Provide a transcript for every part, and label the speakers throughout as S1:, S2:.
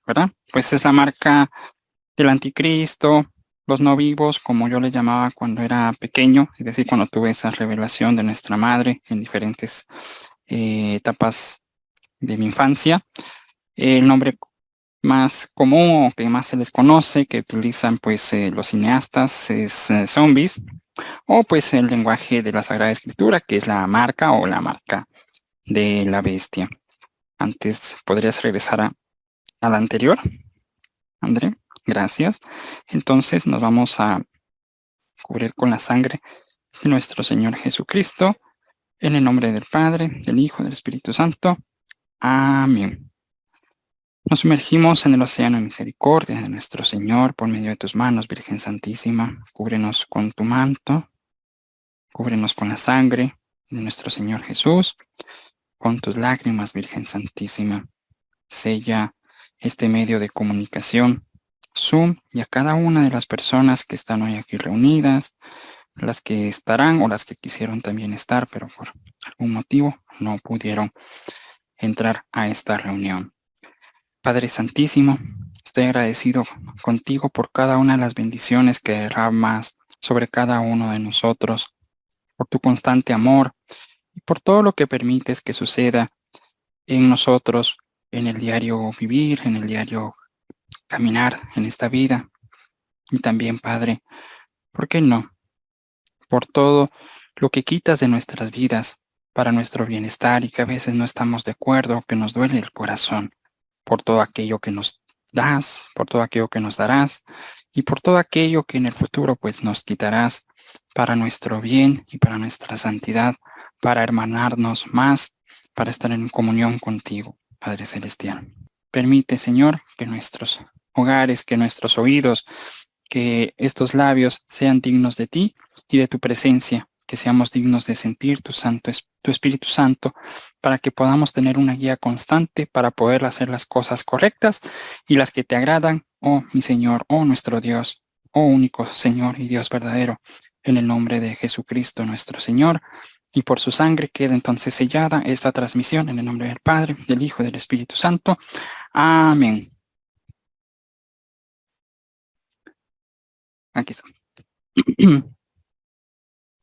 S1: ¿verdad? Pues es la marca del anticristo, los no vivos, como yo les llamaba cuando era pequeño, es decir, cuando tuve esa revelación de nuestra madre en diferentes etapas de mi infancia. El nombre más común o que más se les conoce, que utilizan pues los cineastas, es zombies, o pues el lenguaje de la Sagrada Escritura, que es la marca o la marca de la bestia. Antes, ¿podrías regresar a la anterior, André? Gracias. Entonces nos vamos a cubrir con la sangre de nuestro Señor Jesucristo, en el nombre del Padre, del Hijo y del Espíritu Santo. Amén. Nos sumergimos en el océano de misericordia de nuestro Señor por medio de tus manos, Virgen Santísima. Cúbrenos con tu manto, cúbrenos con la sangre de nuestro Señor Jesús, con tus lágrimas, Virgen Santísima. Sella este medio de comunicación, Zoom, y a cada una de las personas que están hoy aquí reunidas, las que estarán o las que quisieron también estar, pero por algún motivo no pudieron entrar a esta reunión. Padre Santísimo, estoy agradecido contigo por cada una de las bendiciones que derramas sobre cada uno de nosotros, por tu constante amor y por todo lo que permites que suceda en nosotros, en el diario vivir, en el diario caminar en esta vida. Y también, Padre, ¿por qué no? Por todo lo que quitas de nuestras vidas para nuestro bienestar y que a veces no estamos de acuerdo, que nos duele el corazón, por todo aquello que nos das, por todo aquello que nos darás y por todo aquello que en el futuro pues nos quitarás para nuestro bien y para nuestra santidad, para hermanarnos más, para estar en comunión contigo, Padre Celestial. Permite, Señor, que nuestros hogares, que nuestros oídos, que estos labios sean dignos de ti y de tu presencia, que seamos dignos de sentir tu Espíritu Santo, para que podamos tener una guía constante para poder hacer las cosas correctas y las que te agradan, oh mi Señor, oh nuestro Dios, oh único Señor y Dios verdadero, en el nombre de Jesucristo nuestro Señor. Y por su sangre queda entonces sellada esta transmisión en el nombre del Padre, del Hijo y del Espíritu Santo. Amén. Aquí está.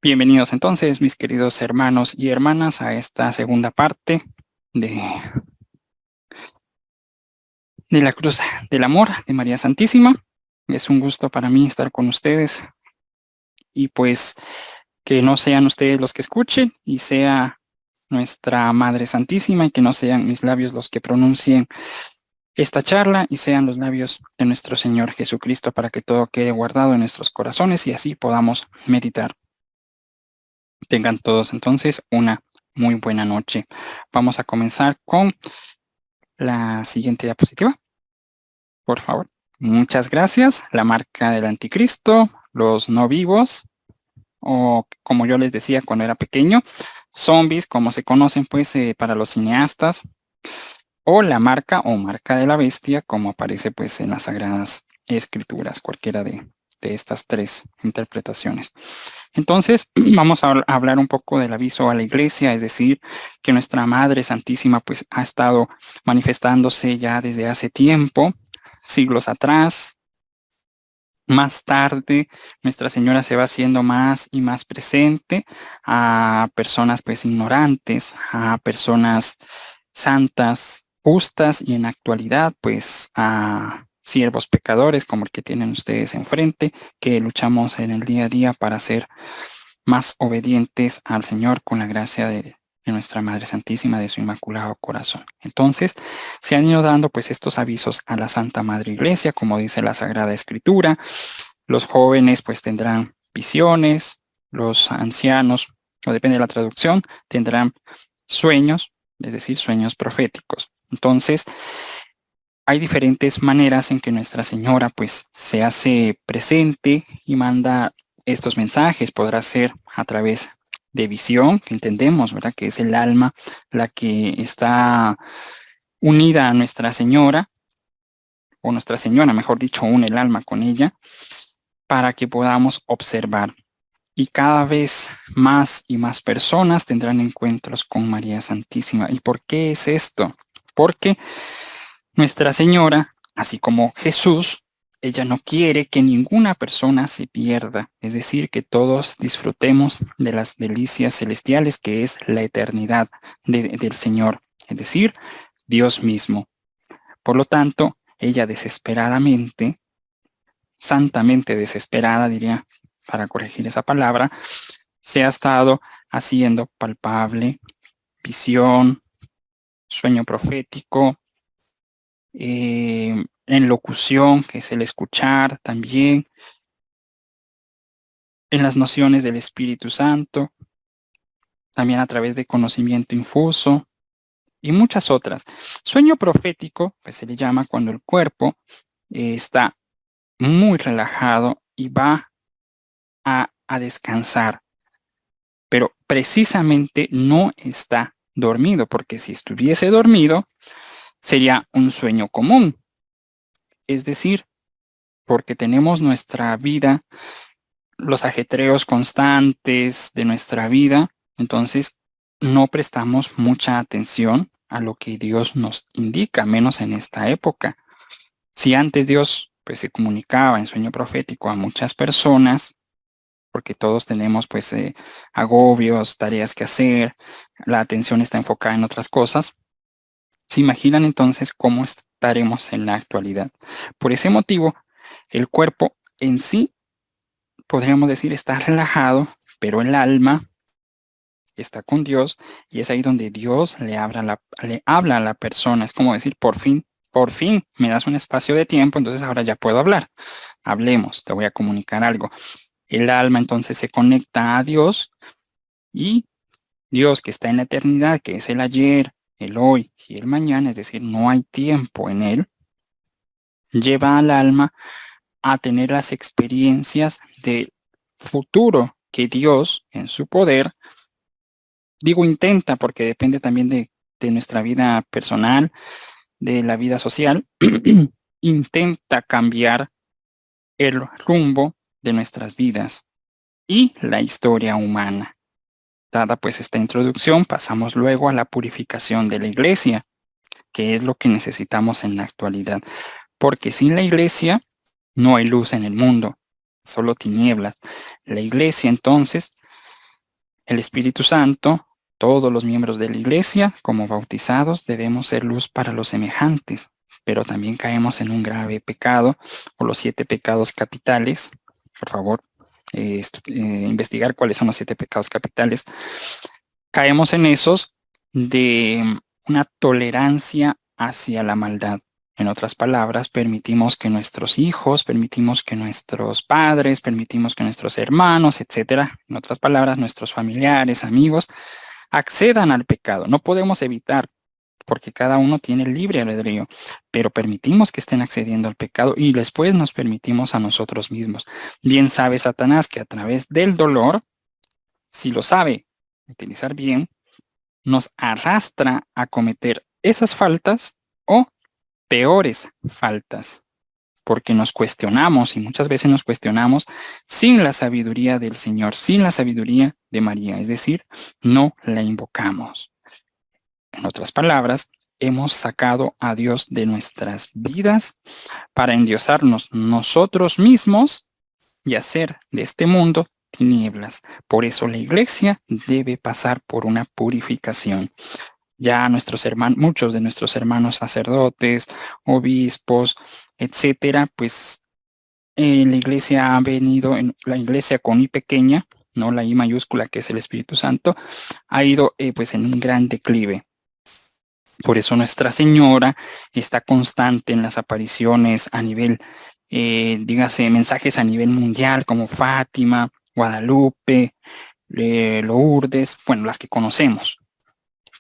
S1: Bienvenidos entonces, mis queridos hermanos y hermanas, a esta segunda parte de la Cruz del Amor de María Santísima. Es un gusto para mí estar con ustedes y pues que no sean ustedes los que escuchen y sea nuestra Madre Santísima y que no sean mis labios los que pronuncien esta charla y sean los labios de nuestro Señor Jesucristo para que todo quede guardado en nuestros corazones y así podamos meditar. Tengan todos entonces una muy buena noche. Vamos a comenzar con la siguiente diapositiva, por favor. Muchas gracias. La marca del anticristo, los no vivos, o como yo les decía cuando era pequeño, zombies, como se conocen pues para los cineastas, o la marca o marca de la bestia, como aparece pues en las Sagradas Escrituras, cualquiera de estas tres interpretaciones. Entonces, vamos a hablar un poco del aviso a la iglesia, es decir, que nuestra Madre Santísima pues ha estado manifestándose ya desde hace tiempo, siglos atrás. Más tarde, Nuestra Señora se va haciendo más y más presente a personas pues ignorantes, a personas santas, justas y en la actualidad pues a siervos pecadores como el que tienen ustedes enfrente, que luchamos en el día a día para ser más obedientes al Señor con la gracia de nuestra Madre Santísima, de su Inmaculado Corazón. Entonces, se han ido dando pues estos avisos a la Santa Madre Iglesia, como dice la Sagrada Escritura. Los jóvenes pues tendrán visiones, los ancianos, o depende de la traducción, tendrán sueños, es decir, sueños proféticos. Entonces, hay diferentes maneras en que Nuestra Señora pues se hace presente y manda estos mensajes. Podrá ser a través de visión, que entendemos, ¿verdad? Que es el alma la que está unida a Nuestra Señora, o Nuestra Señora, mejor dicho, une el alma con ella, para que podamos observar. Y cada vez más y más personas tendrán encuentros con María Santísima. ¿Y por qué es esto? Porque Nuestra Señora Así como Jesús, ella no quiere que ninguna persona se pierda, es decir, que todos disfrutemos de las delicias celestiales, que es la eternidad del Señor, es decir, Dios mismo. Por lo tanto, ella desesperadamente, santamente desesperada, diría, para corregir esa palabra, se ha estado haciendo palpable, visión, sueño profético, en locución, que es el escuchar también, en las nociones del Espíritu Santo, también a través de conocimiento infuso y muchas otras. Sueño profético, pues se le llama cuando el cuerpo está muy relajado y va a descansar, pero precisamente no está dormido, porque si estuviese dormido, sería un sueño común. Es decir, porque tenemos nuestra vida, los ajetreos constantes de nuestra vida, entonces no prestamos mucha atención a lo que Dios nos indica, menos en esta época. Si antes Dios pues se comunicaba en sueño profético a muchas personas, porque todos tenemos pues agobios, tareas que hacer, la atención está enfocada en otras cosas. ¿Se imaginan entonces cómo estaremos en la actualidad? Por ese motivo, el cuerpo en sí, podríamos decir, está relajado, pero el alma está con Dios y es ahí donde Dios le habla a la persona. Es como decir, por fin me das un espacio de tiempo, entonces ahora ya puedo hablar. Hablemos, te voy a comunicar algo. El alma entonces se conecta a Dios y Dios, que está en la eternidad, que es el ayer, el hoy y el mañana, es decir, no hay tiempo en él, lleva al alma a tener las experiencias del futuro que Dios, en su poder, digo intenta porque depende también de nuestra vida personal, de la vida social, intenta cambiar el rumbo de nuestras vidas y la historia humana. Dada pues esta introducción, pasamos luego a la purificación de la iglesia, que es lo que necesitamos en la actualidad, porque sin la iglesia no hay luz en el mundo, solo tinieblas. La iglesia entonces, el Espíritu Santo, todos los miembros de la iglesia, como bautizados, debemos ser luz para los semejantes, pero también caemos en un grave pecado, o los 7 pecados capitales. Por favor, investigar cuáles son los 7 pecados capitales. Caemos en esos de una tolerancia hacia la maldad. En otras palabras, permitimos que nuestros hijos, permitimos que nuestros padres, permitimos que nuestros hermanos, etcétera, en otras palabras, nuestros familiares, amigos, accedan al pecado. No podemos evitar, porque cada uno tiene libre albedrío, pero permitimos que estén accediendo al pecado y después nos permitimos a nosotros mismos. Bien sabe Satanás que a través del dolor, si lo sabe utilizar bien, nos arrastra a cometer esas faltas o peores faltas, porque nos cuestionamos y muchas veces nos cuestionamos sin la sabiduría del Señor, sin la sabiduría de María, es decir, no la invocamos. En otras palabras, hemos sacado a Dios de nuestras vidas para endiosarnos nosotros mismos y hacer de este mundo tinieblas. Por eso la iglesia debe pasar por una purificación. Ya nuestros hermanos, muchos de nuestros hermanos sacerdotes, obispos, etcétera, pues la iglesia ha venido, en la iglesia con I pequeña, no la I mayúscula que es el Espíritu Santo, ha ido pues en un gran declive. Por eso Nuestra Señora está constante en las apariciones a nivel, dígase, mensajes a nivel mundial como Fátima, Guadalupe, Lourdes, bueno, las que conocemos.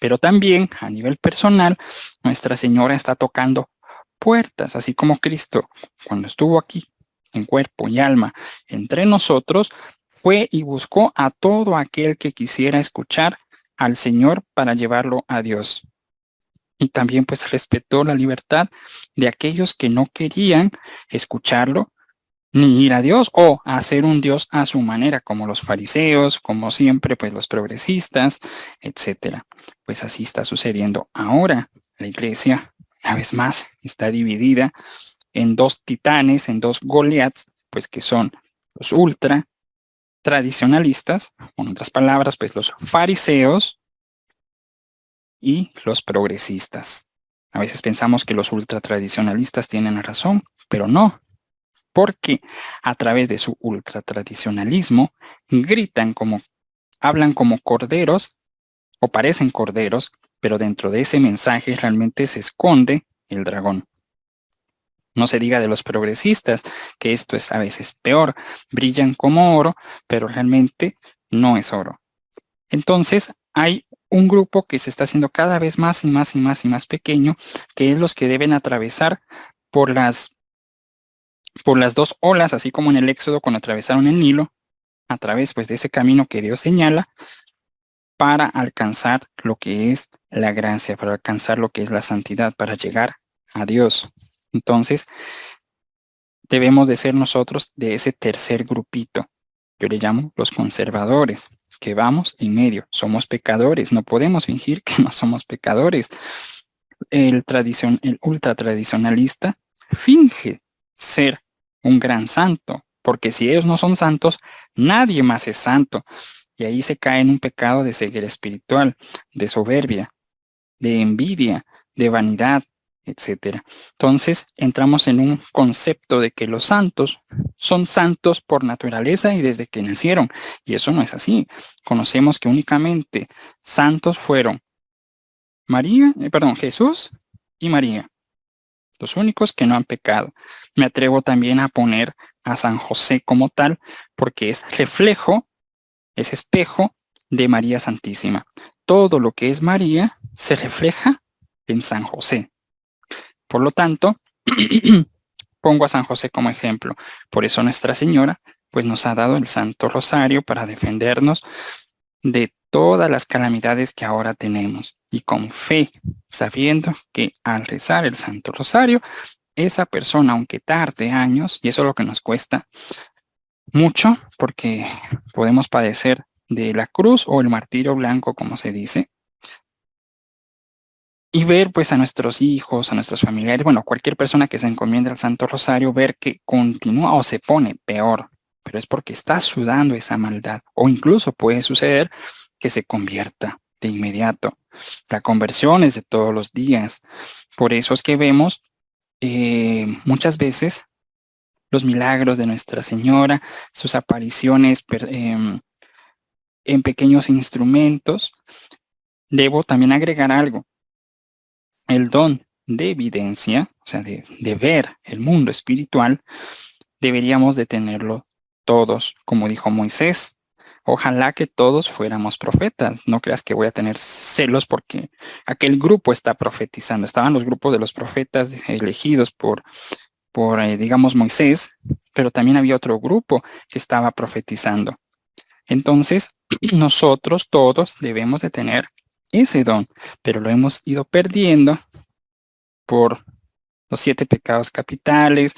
S1: Pero también a nivel personal, Nuestra Señora está tocando puertas, así como Cristo, cuando estuvo aquí, en cuerpo y alma, entre nosotros, fue y buscó a todo aquel que quisiera escuchar al Señor para llevarlo a Dios. Y también pues respetó la libertad de aquellos que no querían escucharlo ni ir a Dios o hacer un Dios a su manera, como los fariseos, como siempre, pues los progresistas, etcétera. Pues así está sucediendo ahora. La iglesia una vez más, está dividida en dos titanes, en dos Goliaths, pues que son los ultra tradicionalistas, con otras palabras, pues los fariseos y los progresistas. A veces pensamos que los ultratradicionalistas tienen razón, pero no, porque a través de su ultratradicionalismo gritan como, hablan como corderos o parecen corderos, pero dentro de ese mensaje realmente se esconde el dragón. No se diga de los progresistas, que esto es a veces peor, brillan como oro, pero realmente no es oro. Entonces, hay un grupo que se está haciendo cada vez más y más y más y más pequeño, que es los que deben atravesar por las dos olas, así como en el Éxodo cuando atravesaron el Nilo, a través pues de ese camino que Dios señala para alcanzar lo que es la gracia, para alcanzar lo que es la santidad, para llegar a Dios. Entonces, debemos de ser nosotros de ese tercer grupito. Yo le llamo los conservadores, que vamos en medio. Somos pecadores, no podemos fingir que no somos pecadores. El ultratradicionalista finge ser un gran santo, porque si ellos no son santos, nadie más es santo. Y ahí se cae en un pecado de ceguera espiritual, de soberbia, de envidia, de vanidad, etcétera. Entonces entramos en un concepto de que los santos son santos por naturaleza y desde que nacieron. Y eso no es así. Conocemos que únicamente santos fueron Jesús y María, los únicos que no han pecado. Me atrevo también a poner a San José como tal, porque es reflejo, es espejo de María Santísima. Todo lo que es María se refleja en San José. Por lo tanto, pongo a San José como ejemplo. Por eso Nuestra Señora pues nos ha dado el Santo Rosario para defendernos de todas las calamidades que ahora tenemos. Y con fe, sabiendo que al rezar el Santo Rosario, esa persona, aunque tarde años, y eso es lo que nos cuesta mucho, porque podemos padecer de la cruz o el martirio blanco, como se dice, y ver pues a nuestros hijos, a nuestros familiares, bueno, cualquier persona que se encomiende al Santo Rosario, ver que continúa o se pone peor, pero es porque está sudando esa maldad. O incluso puede suceder que se convierta de inmediato. La conversión es de todos los días. Por eso es que vemos muchas veces los milagros de Nuestra Señora, sus apariciones en pequeños instrumentos. Debo también agregar algo. El don de evidencia, o sea, de ver el mundo espiritual, deberíamos de tenerlo todos, como dijo Moisés. Ojalá que todos fuéramos profetas. No creas que voy a tener celos porque aquel grupo está profetizando. Estaban los grupos de los profetas elegidos por digamos, Moisés, pero también había otro grupo que estaba profetizando. Entonces, nosotros todos debemos de tener ese don, pero lo hemos ido perdiendo por los 7 pecados capitales,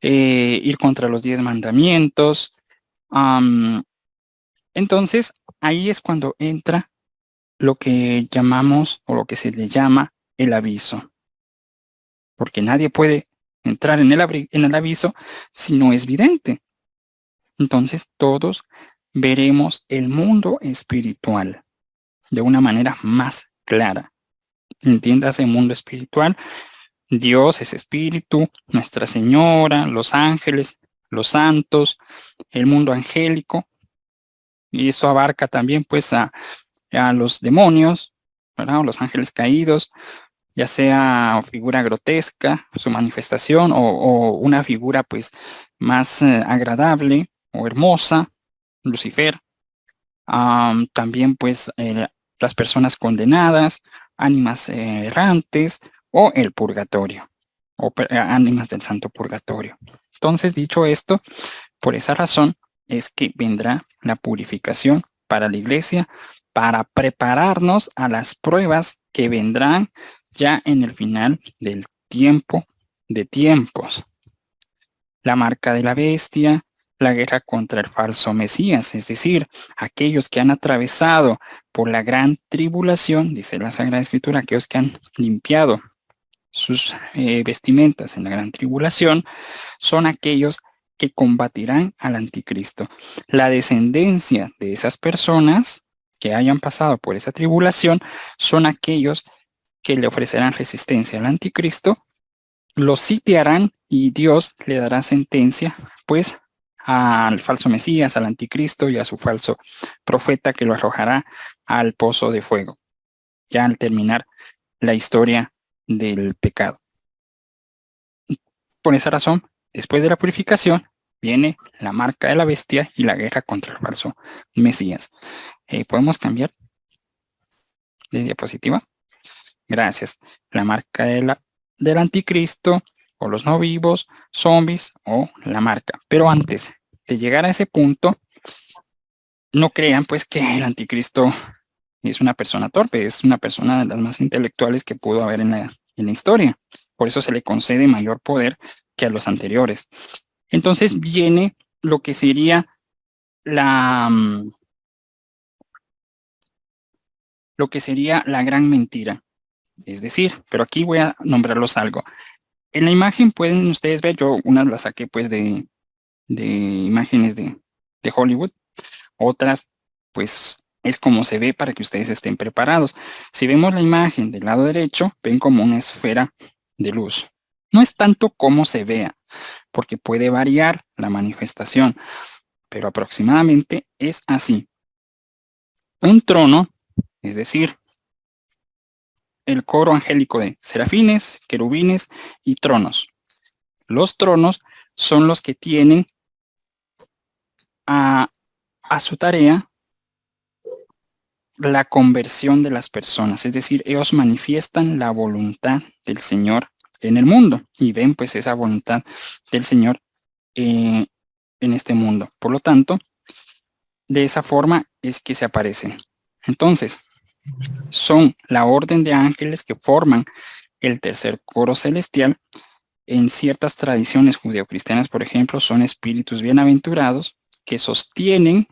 S1: ir contra los 10 mandamientos. Entonces, ahí es cuando entra lo que llamamos o lo que se le llama el aviso. Porque nadie puede entrar en el aviso si no es vidente. Entonces, todos veremos el mundo espiritual de una manera más clara. Entiéndase el mundo espiritual. Dios es espíritu, Nuestra Señora, los ángeles, los santos, el mundo angélico. Y eso abarca también pues a los demonios, ¿verdad? Los ángeles caídos, ya sea figura grotesca, su manifestación, o una figura pues más agradable o hermosa, Lucifer. También pues las personas condenadas, ánimas errantes o el purgatorio, o ánimas del santo purgatorio. Entonces, dicho esto, por esa razón es que vendrá la purificación para la iglesia, para prepararnos a las pruebas que vendrán ya en el final del tiempo de tiempos. La marca de la bestia, la guerra contra el falso Mesías, es decir, aquellos que han atravesado por la gran tribulación, dice la Sagrada Escritura, aquellos que han limpiado sus vestimentas en la gran tribulación, son aquellos que combatirán al anticristo. La descendencia de esas personas que hayan pasado por esa tribulación son aquellos que le ofrecerán resistencia al anticristo, lo sitiarán y Dios le dará sentencia, pues, al falso Mesías, al anticristo y a su falso profeta, que lo arrojará al pozo de fuego, ya al terminar la historia del pecado. Por esa razón, después de la purificación, viene la marca de la bestia y la guerra contra el falso Mesías. ¿Podemos cambiar de diapositiva? Gracias. La marca del anticristo, o los no vivos, zombies, o la marca. Pero antes de llegar a ese punto, no crean pues que el anticristo es una persona torpe, es una persona de las más intelectuales que pudo haber en la historia. Por eso se le concede mayor poder que a los anteriores. Entonces viene lo que sería lo que sería la gran mentira. Es decir, pero aquí voy a nombrarlos algo. En la imagen pueden ustedes ver, yo unas las saqué pues de imágenes de Hollywood, otras pues es como se ve para que ustedes estén preparados. Si vemos la imagen del lado derecho, ven como una esfera de luz. No es tanto cómo se vea, porque puede variar la manifestación, pero aproximadamente es así. Un trono, es decir, el coro angélico de serafines, querubines y tronos. Los tronos son los que tienen a su tarea la conversión de las personas, es decir, ellos manifiestan la voluntad del Señor en el mundo y ven pues esa voluntad del Señor en este mundo. Por lo tanto, de esa forma es que se aparecen. Entonces, son la orden de ángeles que forman el tercer coro celestial. En ciertas tradiciones judeocristianas, por ejemplo, son espíritus bienaventurados que sostienen,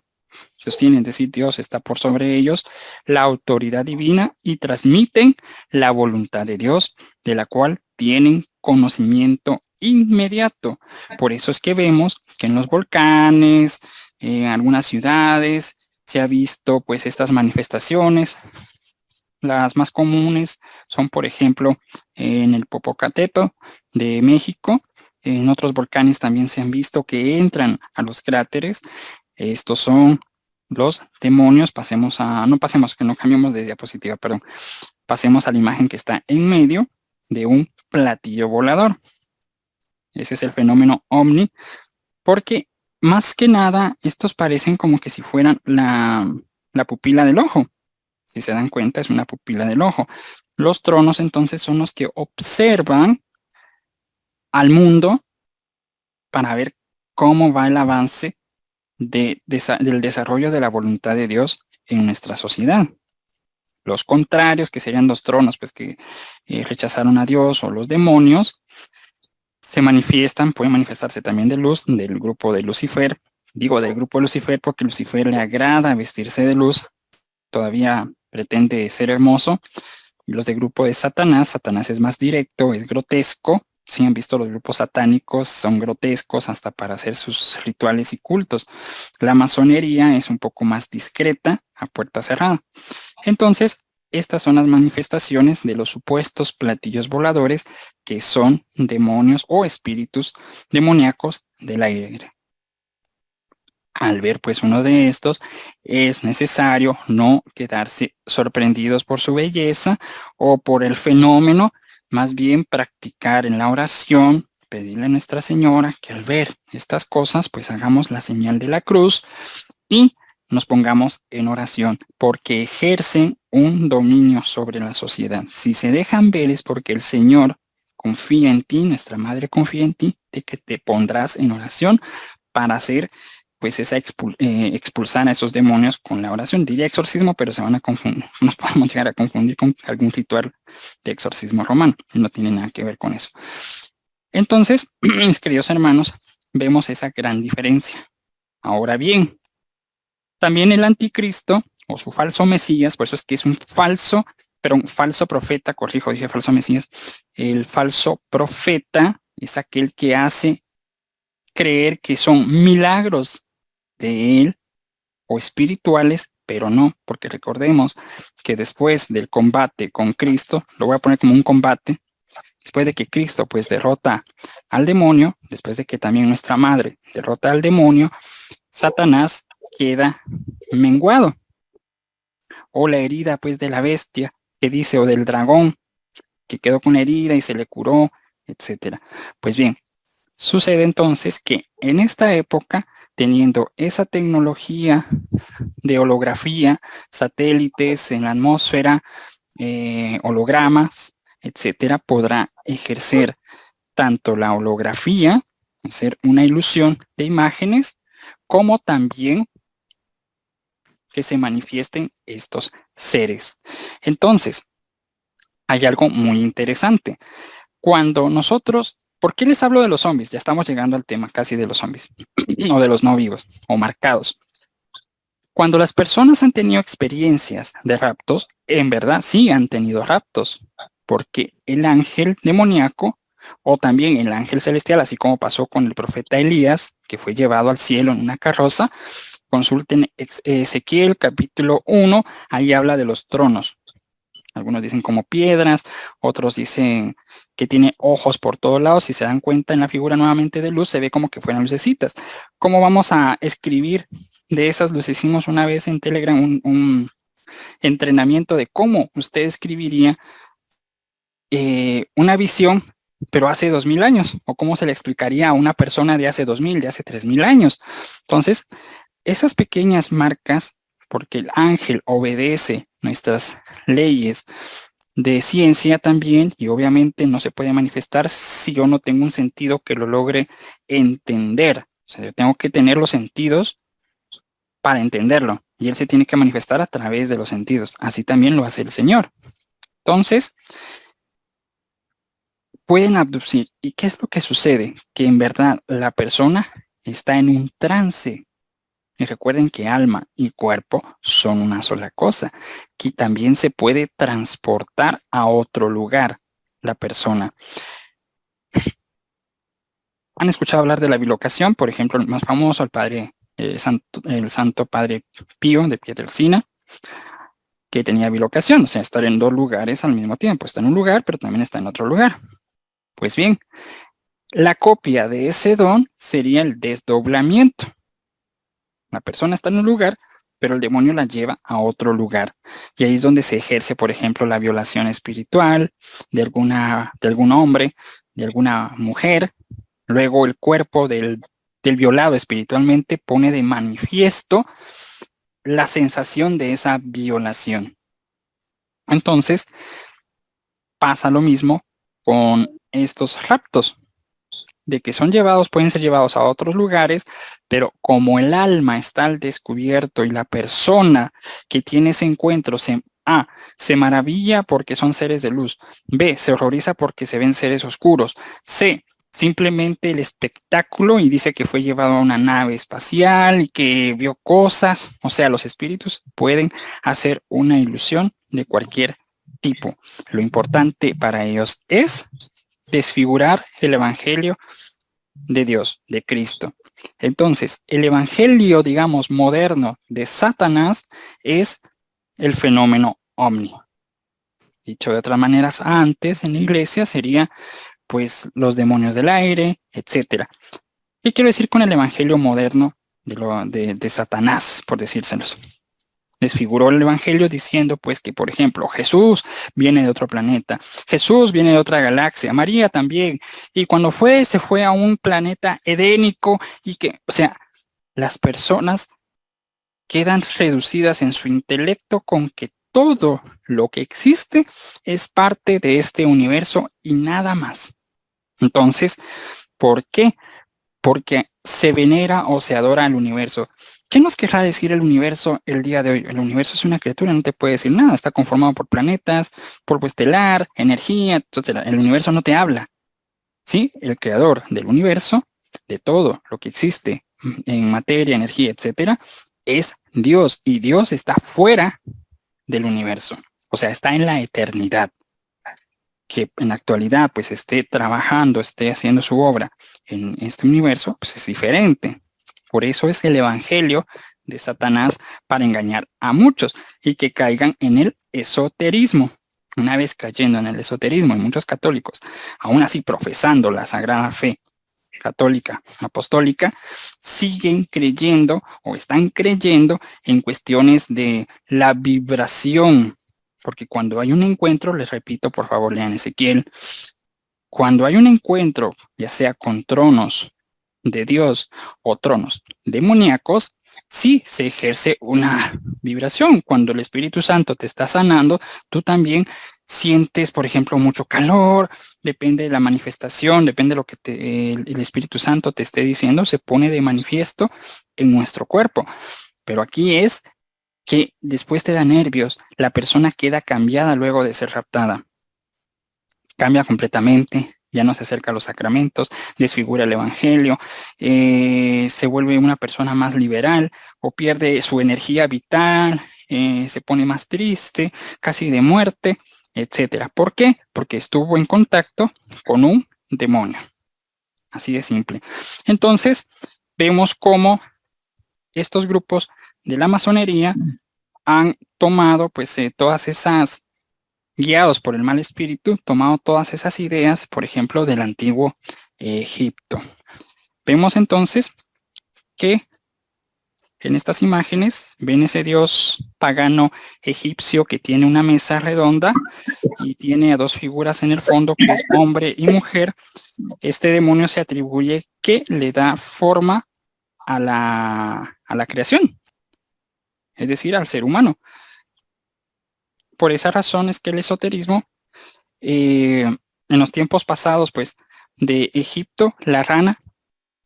S1: es decir, Dios está por sobre ellos, la autoridad divina y transmiten la voluntad de Dios, de la cual tienen conocimiento inmediato. Por eso es que vemos que en los volcanes, en algunas ciudades, se ha visto pues estas manifestaciones. Las más comunes son, por ejemplo, en el Popocatépetl de México. En otros volcanes también se han visto que entran a los cráteres. Estos son los demonios. Que no cambiemos de diapositiva, pero pasemos a la imagen que está en medio de un platillo volador. Ese es el fenómeno ovni, porque más que nada estos parecen como que si fueran la pupila del ojo. Si se dan cuenta, es una pupila del ojo. Los tronos entonces son los que observan al mundo para ver cómo va el avance del desarrollo de la voluntad de Dios en nuestra sociedad. Los contrarios, que serían los tronos, pues que rechazaron a Dios, o los demonios, pueden manifestarse también de luz, del grupo de Lucifer. Digo del grupo de Lucifer porque Lucifer le agrada vestirse de luz, todavía pretende ser hermoso. Y los de grupo de Satanás es más directo, es grotesco. Si han visto los grupos satánicos, son grotescos hasta para hacer sus rituales y cultos. La masonería es un poco más discreta, a puerta cerrada. Entonces, estas son las manifestaciones de los supuestos platillos voladores, que son demonios o espíritus demoníacos del aire. Al ver pues uno de estos, es necesario no quedarse sorprendidos por su belleza o por el fenómeno, más bien practicar en la oración, pedirle a Nuestra Señora que al ver estas cosas, pues hagamos la señal de la cruz y nos pongamos en oración, porque ejercen un dominio sobre la sociedad. Si se dejan ver es porque el Señor confía en ti, nuestra Madre confía en ti, de que te pondrás en oración para hacer pues expulsar a esos demonios con la oración. Diría exorcismo, pero se van a confundir. Nos podemos llegar a confundir con algún ritual de exorcismo romano. No tiene nada que ver con eso. Entonces, mis queridos hermanos, vemos esa gran diferencia. Ahora bien, también el anticristo o su falso Mesías, por eso es que es un falso pero un falso profeta, corrijo, dije falso Mesías, el falso profeta es aquel que hace creer que son milagros de él o espirituales, pero no, porque recordemos que después del combate con Cristo, lo voy a poner como un combate, después de que Cristo pues derrota al demonio, después de que también nuestra madre derrota al demonio, Satanás queda menguado. O la herida pues de la bestia que dice, o del dragón que quedó con herida y se le curó, etcétera. Pues bien, sucede entonces que en esta época, teniendo esa tecnología de holografía, satélites en la atmósfera, hologramas, etcétera, podrá ejercer tanto la holografía, hacer una ilusión de imágenes, como también que se manifiesten estos seres. Entonces, hay algo muy interesante. Cuando nosotros, ¿por qué les hablo de los zombies? Ya estamos llegando al tema casi de los zombies, o de los no vivos, o marcados. Cuando las personas han tenido experiencias de raptos, en verdad sí han tenido raptos, porque el ángel demoníaco o también el ángel celestial, así como pasó con el profeta Elías, que fue llevado al cielo en una carroza, consulten Ezequiel capítulo 1, ahí habla de los tronos. Algunos dicen como piedras, otros dicen que tiene ojos por todos lados. Si se dan cuenta en la figura nuevamente de luz, se ve como que fueran lucecitas. ¿Cómo vamos a escribir de esas luces? Hicimos una vez en Telegram un entrenamiento de cómo usted escribiría una visión, pero hace 2000 años, o cómo se le explicaría a una persona de hace 2000, de hace 3000 años. Entonces, esas pequeñas marcas, porque el ángel obedece nuestras leyes de ciencia también, y obviamente no se puede manifestar si yo no tengo un sentido que lo logre entender. O sea, yo tengo que tener los sentidos para entenderlo, y él se tiene que manifestar a través de los sentidos. Así también lo hace el Señor. Entonces, pueden abducir. ¿Y qué es lo que sucede? Que en verdad la persona está en un trance. Y recuerden que alma y cuerpo son una sola cosa, que también se puede transportar a otro lugar la persona. ¿Han escuchado hablar de la bilocación? Por ejemplo, el más famoso, el Santo Padre Pío de Pietrelcina, que tenía bilocación, o sea, estar en dos lugares al mismo tiempo. Está en un lugar, pero también está en otro lugar. Pues bien, la copia de ese don sería el desdoblamiento. La persona está en un lugar, pero el demonio la lleva a otro lugar. Y ahí es donde se ejerce, por ejemplo, la violación espiritual de algún hombre, de alguna mujer. Luego el cuerpo del violado espiritualmente pone de manifiesto la sensación de esa violación. Entonces, pasa lo mismo con estos raptos, de que son llevados, pueden ser llevados a otros lugares, pero como el alma está al descubierto y la persona que tiene ese encuentro se maravilla porque son seres de luz, B, se horroriza porque se ven seres oscuros, C, simplemente el espectáculo y dice que fue llevado a una nave espacial y que vio cosas, o sea, los espíritus pueden hacer una ilusión de cualquier tipo. Lo importante para ellos es desfigurar el evangelio de Dios, de Cristo. Entonces, el evangelio, digamos, moderno de Satanás es el fenómeno ovni. Dicho de otras maneras, antes en la iglesia sería pues los demonios del aire, etcétera. ¿Qué quiero decir con el evangelio moderno de Satanás, por decírselos? Desfiguró el evangelio diciendo pues que, por ejemplo, Jesús viene de otro planeta, Jesús viene de otra galaxia, María también, y cuando se fue a un planeta edénico y que, o sea, las personas quedan reducidas en su intelecto con que todo lo que existe es parte de este universo y nada más. Entonces, ¿por qué? Porque se venera o se adora al universo. ¿Qué nos querrá decir el universo el día de hoy? El universo es una criatura, no te puede decir nada. Está conformado por planetas, polvo estelar, energía, etc. El universo no te habla. Sí, el creador del universo, de todo lo que existe en materia, energía, etcétera, es Dios. Y Dios está fuera del universo. o sea, está en la eternidad. Que en la actualidad pues esté trabajando, esté haciendo su obra en este universo, pues es diferente. Por eso es el evangelio de Satanás para engañar a muchos y que caigan en el esoterismo. Una vez cayendo en el esoterismo, y muchos católicos, aún así profesando la sagrada fe católica, apostólica, siguen creyendo o están creyendo en cuestiones de la vibración. Porque cuando hay un encuentro, les repito, por favor, lean Ezequiel, cuando hay un encuentro, ya sea con tronos de Dios o tronos demoníacos, sí se ejerce una vibración. Cuando el Espíritu Santo te está sanando, tú también sientes, por ejemplo, mucho calor, depende de la manifestación, depende de lo que el Espíritu Santo te esté diciendo, se pone de manifiesto en nuestro cuerpo. Pero aquí es que después te da nervios, la persona queda cambiada luego de ser raptada. Cambia completamente, ya no se acerca a los sacramentos, desfigura el evangelio, se vuelve una persona más liberal o pierde su energía vital, se pone más triste, casi de muerte, etcétera. ¿Por qué? Porque estuvo en contacto con un demonio. Así de simple. Entonces, vemos cómo estos grupos de la masonería han tomado pues todas esas, guiados por el mal espíritu, tomado todas esas ideas, por ejemplo, del antiguo Egipto. Vemos entonces que en estas imágenes ven ese dios pagano egipcio que tiene una mesa redonda y tiene a dos figuras en el fondo, que es hombre y mujer. Este demonio se atribuye que le da forma a la creación, es decir, al ser humano. Por esa razón es que el esoterismo, en los tiempos pasados, pues, de Egipto, la rana,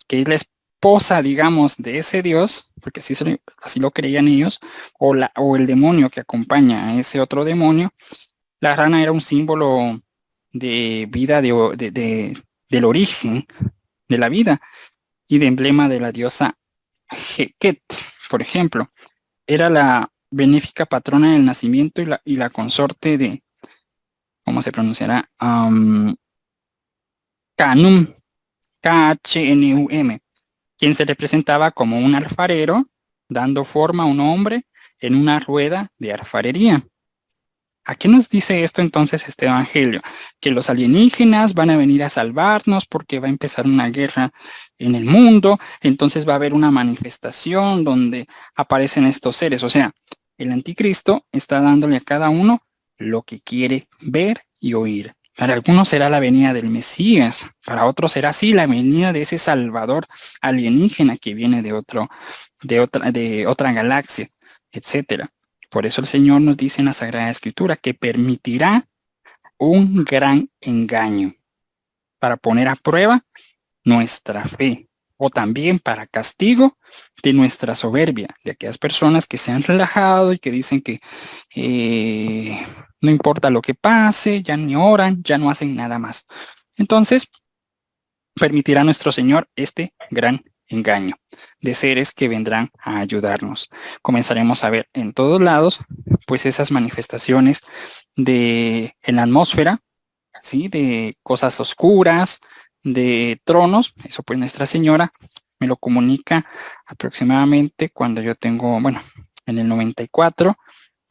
S1: que es la esposa, digamos, de ese dios, porque así lo creían ellos, o el demonio que acompaña a ese otro demonio, la rana era un símbolo de vida, del origen de la vida y de emblema de la diosa Heket, por ejemplo. Era la benéfica patrona del nacimiento y la consorte de, ¿cómo se pronunciará? Khnum, Khnum, quien se representaba como un alfarero, dando forma a un hombre en una rueda de alfarería. ¿A qué nos dice esto entonces este evangelio? Que los alienígenas van a venir a salvarnos porque va a empezar una guerra en el mundo, entonces va a haber una manifestación donde aparecen estos seres. O sea, el anticristo está dándole a cada uno lo que quiere ver y oír. Para algunos será la venida del Mesías, para otros será así la venida de ese Salvador alienígena que viene de otra galaxia, etcétera. Por eso el Señor nos dice en la Sagrada Escritura que permitirá un gran engaño para poner a prueba nuestra fe o también para castigo de nuestra soberbia, de aquellas personas que se han relajado y que dicen que no importa lo que pase, ya ni oran, ya no hacen nada más. Entonces, permitirá nuestro Señor este gran engaño de seres que vendrán a ayudarnos. Comenzaremos a ver en todos lados, pues esas manifestaciones en la atmósfera, ¿sí? De cosas oscuras, de tronos. Eso pues Nuestra Señora me lo comunica aproximadamente cuando yo tengo, bueno, en el 94,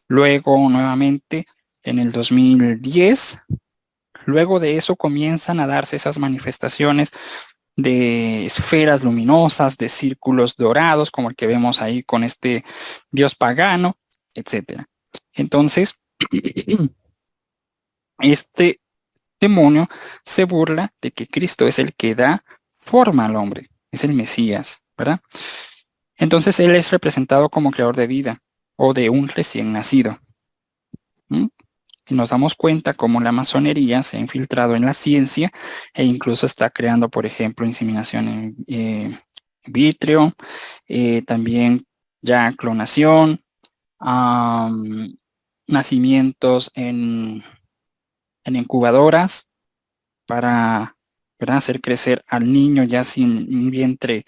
S1: luego nuevamente en el 2010. Luego de eso comienzan a darse esas manifestaciones de esferas luminosas, de círculos dorados, como el que vemos ahí con este dios pagano, etcétera. Entonces, este demonio se burla de que Cristo es el que da forma al hombre, es el Mesías, ¿verdad? Entonces, él es representado como creador de vida o de un recién nacido. ¿Mm? Y nos damos cuenta cómo la masonería se ha infiltrado en la ciencia e incluso está creando, por ejemplo, inseminación en vitrio, también ya clonación, nacimientos en incubadoras para, ¿verdad?, hacer crecer al niño ya sin un vientre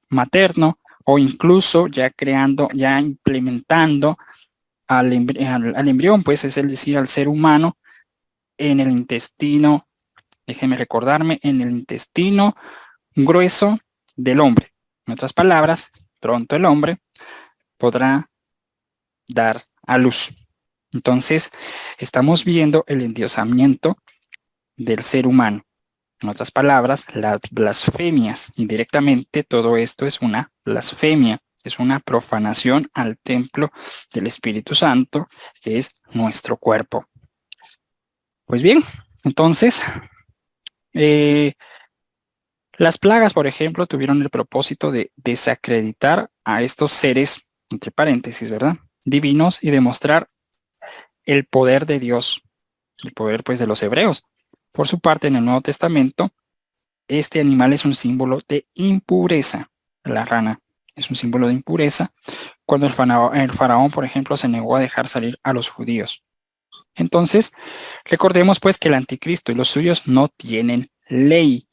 S1: materno o incluso ya creando, ya implementando al embrión, pues es decir, al ser humano en el intestino, déjeme recordarme, en el intestino grueso del hombre. En otras palabras, pronto el hombre podrá dar a luz. Entonces, estamos viendo el endiosamiento del ser humano. En otras palabras, las blasfemias. Indirectamente, todo esto es una blasfemia, es una profanación al templo del Espíritu Santo, que es nuestro cuerpo. Pues bien, entonces, las plagas, por ejemplo, tuvieron el propósito de desacreditar a estos seres, entre paréntesis, ¿verdad? Divinos y demostrar el poder de Dios, el poder pues de los hebreos. Por su parte, en el Nuevo Testamento, este animal es un símbolo de impureza. La rana es un símbolo de impureza cuando el faraón, por ejemplo, se negó a dejar salir a los judíos. Entonces, recordemos pues que el anticristo y los suyos no tienen ley.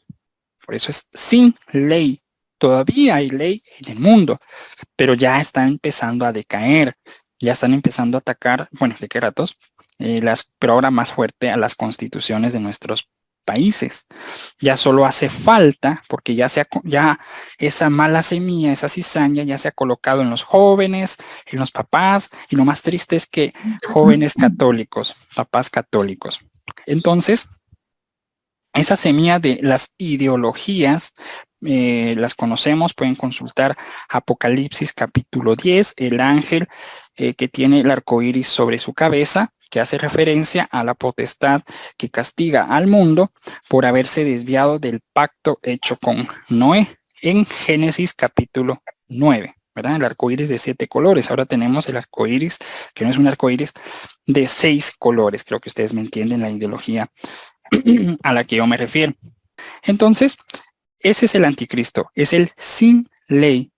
S1: Por eso es sin ley. Todavía hay ley en el mundo, pero ya está empezando a decaer. Ya están empezando a atacar, bueno, de qué ratos, pero ahora más fuerte a las constituciones de nuestros países. Ya solo hace falta, porque ya esa mala semilla, esa cizaña ya se ha colocado en los jóvenes, en los papás, y lo más triste es que jóvenes católicos, papás católicos. Entonces, esa semilla de las ideologías, las conocemos, pueden consultar Apocalipsis capítulo 10, el ángel que tiene el arco iris sobre su cabeza, que hace referencia a la potestad que castiga al mundo por haberse desviado del pacto hecho con Noé en Génesis capítulo 9, ¿verdad? El arco iris de 7 colores. Ahora tenemos el arco iris, que no es un arco iris, de 6 colores. Creo que ustedes me entienden la ideología a la que yo me refiero. Entonces, ese es el anticristo, es el sin ley.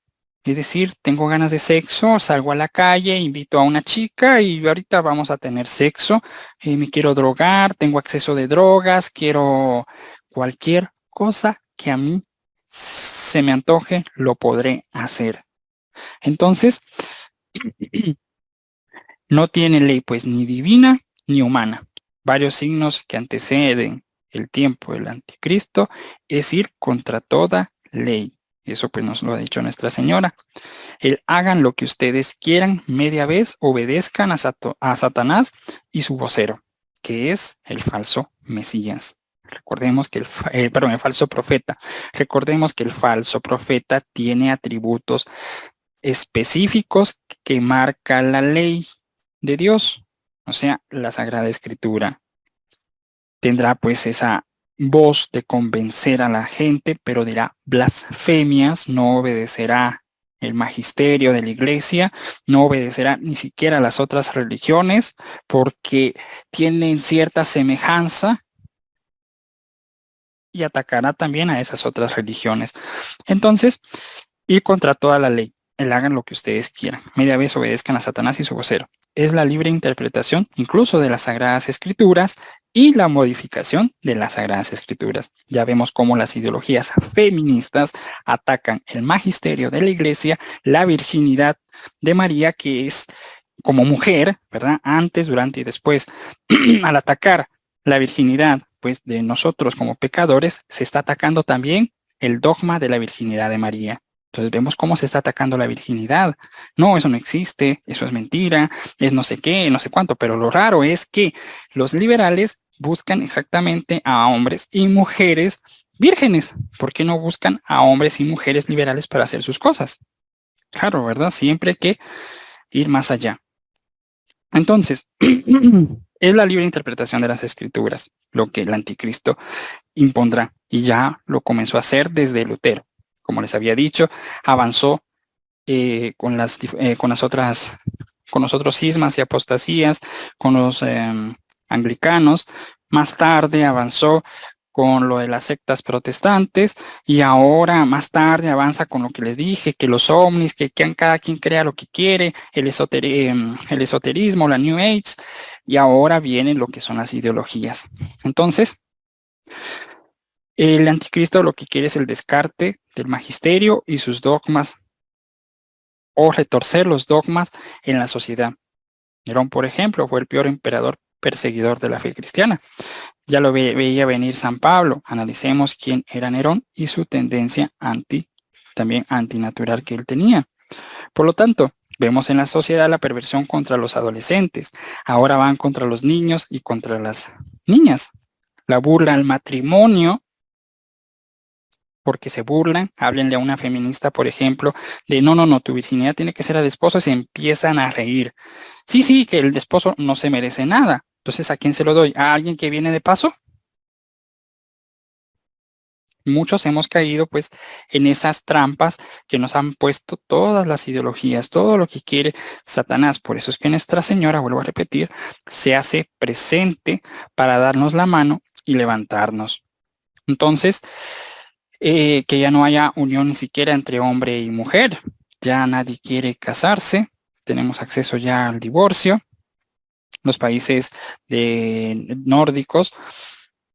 S1: Es decir, tengo ganas de sexo, salgo a la calle, invito a una chica y ahorita vamos a tener sexo, me quiero drogar, tengo acceso de drogas, quiero cualquier cosa que a mí se me antoje, lo podré hacer. Entonces, no tiene ley pues ni divina ni humana. Varios signos que anteceden el tiempo del anticristo es ir contra toda ley. Eso pues nos lo ha dicho Nuestra Señora. El hagan lo que ustedes quieran, media vez obedezcan a Satanás y su vocero, que es el falso Mesías. Recordemos que el falso profeta. Recordemos que el falso profeta tiene atributos específicos que marca la ley de Dios, o sea, la Sagrada Escritura. Tendrá pues esa voz de convencer a la gente, pero dirá blasfemias, no obedecerá el magisterio de la iglesia, no obedecerá ni siquiera a las otras religiones, porque tienen cierta semejanza y atacará también a esas otras religiones. Entonces, ir contra toda la ley. El hagan lo que ustedes quieran. Media vez obedezcan a Satanás y su vocero. Es la libre interpretación incluso de las Sagradas Escrituras y la modificación de las Sagradas Escrituras. Ya vemos cómo las ideologías feministas atacan el magisterio de la Iglesia, la virginidad de María, que es como mujer, ¿verdad? Antes, durante y después. Al atacar la virginidad, pues de nosotros como pecadores, se está atacando también el dogma de la virginidad de María. Entonces vemos cómo se está atacando la virginidad. No, eso no existe, eso es mentira, es no sé qué, no sé cuánto, pero lo raro es que los liberales buscan exactamente a hombres y mujeres vírgenes. ¿Por qué no buscan a hombres y mujeres liberales para hacer sus cosas? Claro, ¿verdad? Siempre hay que ir más allá. Entonces, es la libre interpretación de las escrituras lo que el anticristo impondrá y ya lo comenzó a hacer desde Lutero. Como les había dicho, avanzó con los otros cismas y apostasías, con los anglicanos. Más tarde avanzó con lo de las sectas protestantes y ahora más tarde avanza con lo que les dije, que los ovnis, que cada quien crea lo que quiere, el esoterismo, la New Age, y ahora viene lo que son las ideologías. Entonces, el anticristo lo que quiere es el descarte del magisterio y sus dogmas o retorcer los dogmas en la sociedad. Nerón, por ejemplo, fue el peor emperador perseguidor de la fe cristiana. Ya lo veía venir San Pablo. Analicemos quién era Nerón y su tendencia también antinatural que él tenía. Por lo tanto, vemos en la sociedad la perversión contra los adolescentes. Ahora van contra los niños y contra las niñas. La burla al matrimonio, porque se burlan. Háblenle a una feminista, por ejemplo, de no, tu virginidad tiene que ser al esposo, y se empiezan a reír. Sí, que el esposo no se merece nada. Entonces, ¿a quién se lo doy? ¿A alguien que viene de paso? Muchos hemos caído pues en esas trampas que nos han puesto todas las ideologías, todo lo que quiere Satanás. Por eso es que Nuestra Señora, vuelvo a repetir, se hace presente para darnos la mano y levantarnos. Entonces, que ya no haya unión ni siquiera entre hombre y mujer. Ya nadie quiere casarse. Tenemos acceso ya al divorcio. Los países nórdicos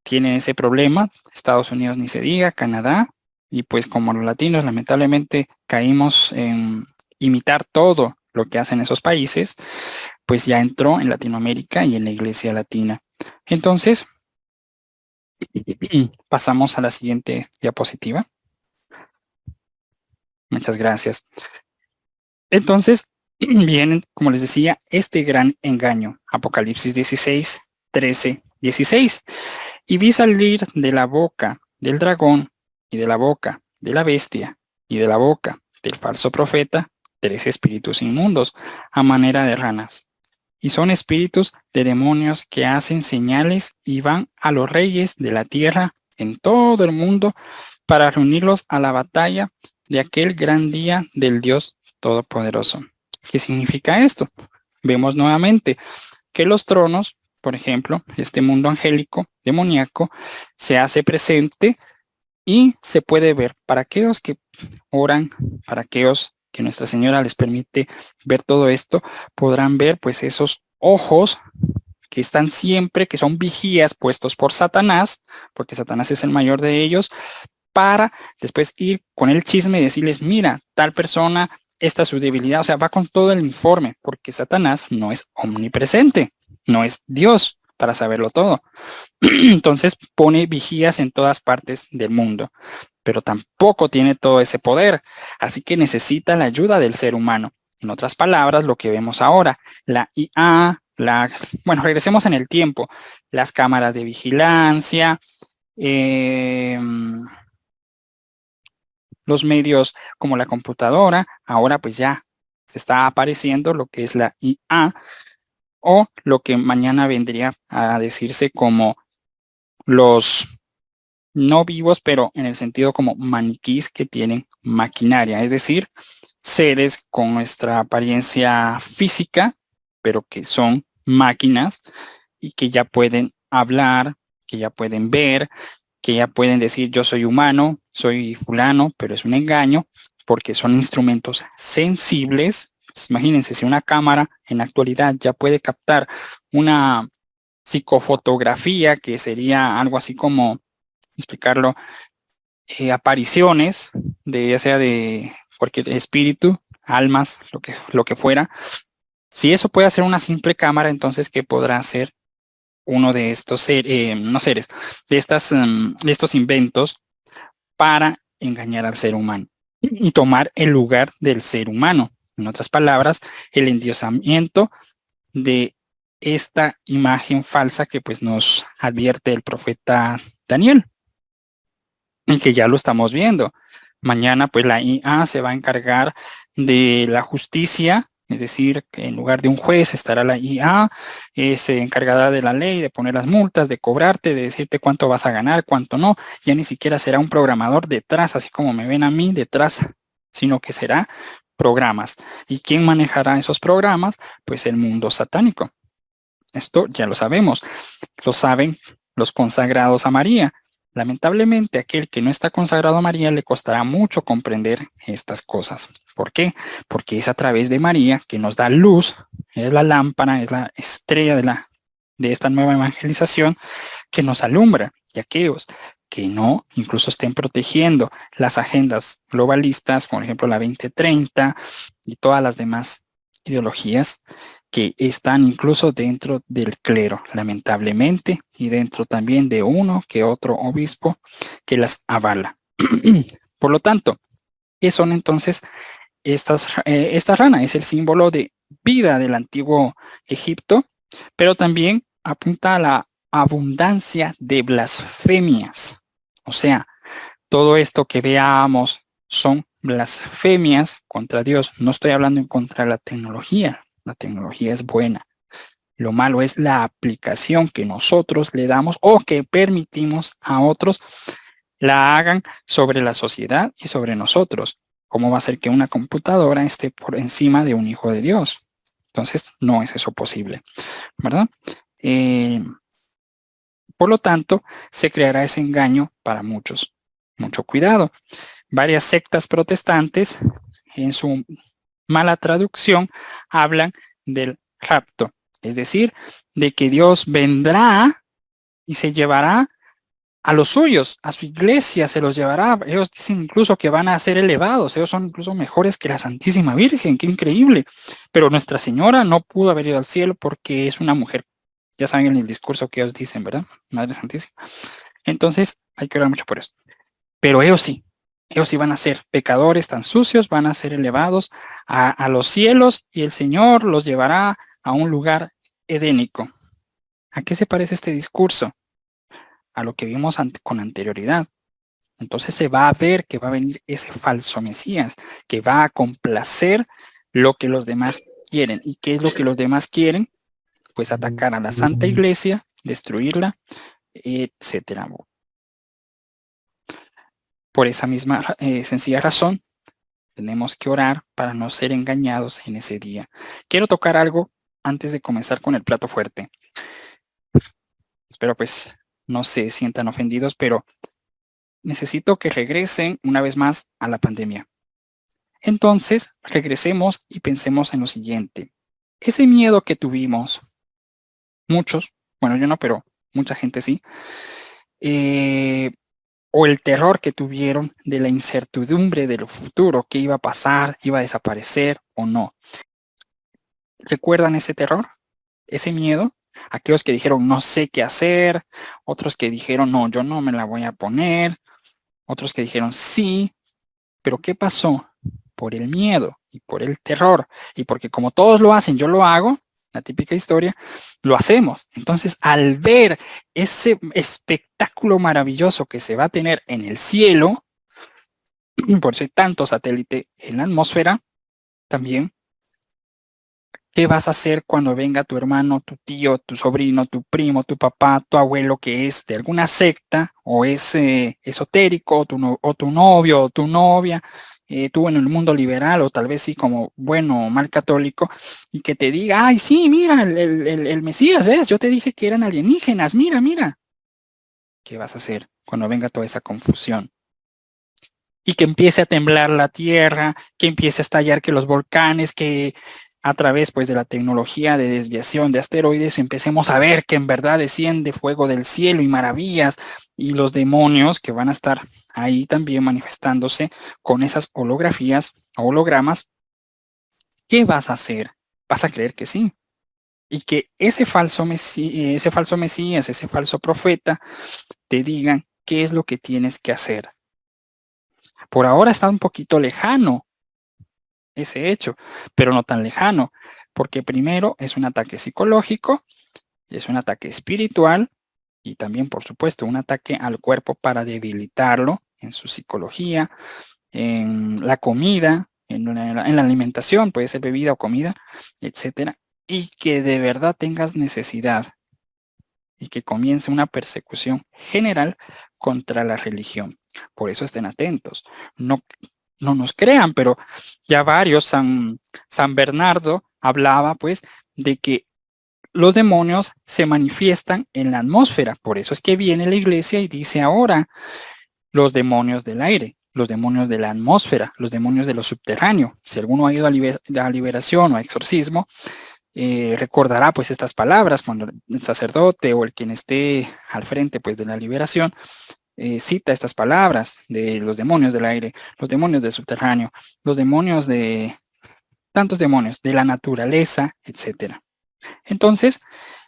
S1: tienen ese problema. Estados Unidos ni se diga, Canadá. Y pues como los latinos lamentablemente caímos en imitar todo lo que hacen esos países, pues ya entró en Latinoamérica y en la Iglesia Latina. Entonces, pasamos a la siguiente diapositiva. Muchas gracias. Entonces, viene, como les decía, este gran engaño. Apocalipsis 16, 13, 16. Y vi salir de la boca del dragón y de la boca de la bestia y de la boca del falso profeta 3 espíritus inmundos a manera de ranas. Y son espíritus de demonios que hacen señales y van a los reyes de la tierra en todo el mundo para reunirlos a la batalla de aquel gran día del Dios Todopoderoso. ¿Qué significa esto? Vemos nuevamente que los tronos, por ejemplo, este mundo angélico, demoníaco, se hace presente y se puede ver para aquellos que oran, para aquellos que Nuestra Señora les permite ver todo esto, podrán ver pues esos ojos que están siempre, que son vigías puestos por Satanás, porque Satanás es el mayor de ellos, para después ir con el chisme y decirles, mira, tal persona, esta es su debilidad, o sea, va con todo el informe, porque Satanás no es omnipresente, no es Dios para saberlo todo. Entonces pone vigías en todas partes del mundo, pero tampoco tiene todo ese poder, así que necesita la ayuda del ser humano. En otras palabras, lo que vemos ahora, la IA, bueno, regresemos en el tiempo, las cámaras de vigilancia, los medios como la computadora, ahora pues ya se está apareciendo lo que es la IA o lo que mañana vendría a decirse como los no vivos, pero en el sentido como maniquís que tienen maquinaria, es decir, seres con nuestra apariencia física, pero que son máquinas y que ya pueden hablar, que ya pueden ver, que ya pueden decir yo soy humano, soy fulano, pero es un engaño porque son instrumentos sensibles. Pues imagínense, si una cámara en la actualidad ya puede captar una psicofotografía, que sería algo así como, explicarlo, apariciones de ya sea de cualquier espíritu, almas, lo que fuera. Si eso puede hacer una simple cámara, entonces, ¿qué podrá hacer uno de estos no seres, de estos inventos para engañar al ser humano y tomar el lugar del ser humano? En otras palabras, el endiosamiento de esta imagen falsa que pues nos advierte el profeta Daniel, y que ya lo estamos viendo. Mañana pues la IA se va a encargar de la justicia, es decir, que en lugar de un juez estará la IA, se encargará de la ley, de poner las multas, de cobrarte, de decirte cuánto vas a ganar, cuánto no. Ya ni siquiera será un programador detrás, así como me ven a mí detrás, sino que será programas. ¿Y quién manejará esos programas? Pues el mundo satánico. Esto ya lo sabemos, lo saben los consagrados a María. Lamentablemente, aquel que no está consagrado a María le costará mucho comprender estas cosas. ¿Por qué? Porque es a través de María que nos da luz, es la lámpara, es la estrella de esta nueva evangelización que nos alumbra. Y aquellos que no, incluso estén protegiendo las agendas globalistas, por ejemplo la 2030 y todas las demás ideologías, que están incluso dentro del clero, lamentablemente, y dentro también de uno que otro obispo que las avala. Por lo tanto, ¿qué son entonces esta rana? Es el símbolo de vida del antiguo Egipto, pero también apunta a la abundancia de blasfemias. O sea, todo esto que veamos son blasfemias contra Dios. No estoy hablando en contra de la tecnología. La tecnología es buena. Lo malo es la aplicación que nosotros le damos o que permitimos a otros la hagan sobre la sociedad y sobre nosotros. ¿Cómo va a ser que una computadora esté por encima de un hijo de Dios? Entonces, no es eso posible, ¿verdad? Por lo tanto, se creará ese engaño para muchos. Mucho cuidado. Varias sectas protestantes, en su mala traducción, hablan del rapto, es decir, de que Dios vendrá y se llevará a los suyos, a su iglesia, se los llevará. Ellos dicen incluso que van a ser elevados, ellos son incluso mejores que la Santísima Virgen, qué increíble. Pero Nuestra Señora no pudo haber ido al cielo porque es una mujer. Ya saben el discurso que ellos dicen, ¿verdad? Madre Santísima. Entonces, hay que orar mucho por eso. Pero ellos sí van a ser pecadores tan sucios, van a ser elevados a los cielos y el Señor los llevará a un lugar edénico. ¿A qué se parece este discurso? A lo que vimos con anterioridad. Entonces se va a ver que va a venir ese falso Mesías, que va a complacer lo que los demás quieren. ¿Y qué es lo que los demás quieren? Pues atacar a la Santa Iglesia, destruirla, etcétera. Por esa misma sencilla razón, tenemos que orar para no ser engañados en ese día. Quiero tocar algo antes de comenzar con el plato fuerte. Espero pues no se sientan ofendidos, pero necesito que regresen una vez más a la pandemia. Entonces, regresemos y pensemos en lo siguiente. Ese miedo que tuvimos, muchos, bueno, yo no, pero mucha gente sí, o el terror que tuvieron de la incertidumbre de lo futuro, qué iba a pasar, iba a desaparecer o no. ¿Recuerdan ese terror? Ese miedo. Aquellos que dijeron no sé qué hacer, otros que dijeron no, yo no me la voy a poner, otros que dijeron sí, pero ¿qué pasó? Por el miedo y por el terror y porque como todos lo hacen, yo lo hago, la típica historia, lo hacemos. Entonces, al ver ese espectáculo maravilloso que se va a tener en el cielo, por eso hay tanto satélite en la atmósfera, también, ¿qué vas a hacer cuando venga tu hermano, tu tío, tu sobrino, tu primo, tu papá, tu abuelo que es de alguna secta o es esotérico o tu novio o tu novia? Tú en el mundo liberal o tal vez sí como bueno o mal católico y que te diga, ay, sí, mira, el Mesías, ¿ves? Yo te dije que eran alienígenas, mira, mira. ¿Qué vas a hacer cuando venga toda esa confusión? Y que empiece a temblar la tierra, que empiece a estallar que los volcanes, que a través pues de la tecnología de desviación de asteroides empecemos a ver que en verdad desciende fuego del cielo y maravillas y los demonios que van a estar ahí también manifestándose con esas holografías o hologramas. ¿Qué vas a hacer? ¿Vas a creer que sí? Y que ese falso Mesías, ese falso profeta te digan qué es lo que tienes que hacer. Por ahora está un poquito lejano ese hecho, pero no tan lejano, porque primero es un ataque psicológico, es un ataque espiritual y también, por supuesto, un ataque al cuerpo para debilitarlo en su psicología, en la comida, en la alimentación, puede ser bebida o comida, etcétera, y que de verdad tengas necesidad y que comience una persecución general contra la religión. Por eso estén atentos. No, no nos crean, pero ya varios, San Bernardo hablaba pues de que los demonios se manifiestan en la atmósfera. Por eso es que viene la iglesia y dice ahora los demonios del aire, los demonios de la atmósfera, los demonios de lo subterráneo. Si alguno ha ido a liberación o a exorcismo, recordará pues estas palabras cuando el sacerdote o el quien esté al frente pues de la liberación cita estas palabras de los demonios del aire, los demonios del subterráneo, los demonios tantos demonios de la naturaleza, etcétera. Entonces,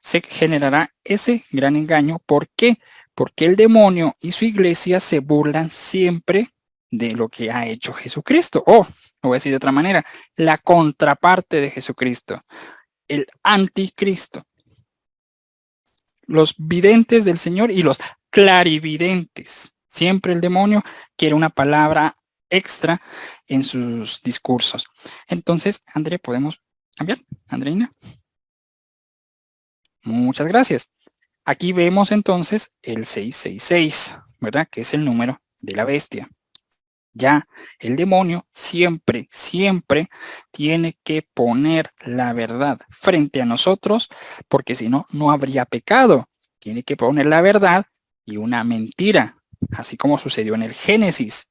S1: se generará ese gran engaño. ¿Por qué? Porque el demonio y su iglesia se burlan siempre de lo que ha hecho Jesucristo. O, lo voy a decir de otra manera, la contraparte de Jesucristo, el anticristo. Los videntes del Señor y los clarividentes. Siempre el demonio quiere una palabra extra en sus discursos. Entonces, André, ¿podemos cambiar? Andreina. Muchas gracias. Aquí vemos entonces el 666, ¿verdad? Que es el número de la bestia. Ya el demonio siempre, siempre tiene que poner la verdad frente a nosotros, porque si no, no habría pecado. Tiene que poner la verdad y una mentira, así como sucedió en el Génesis.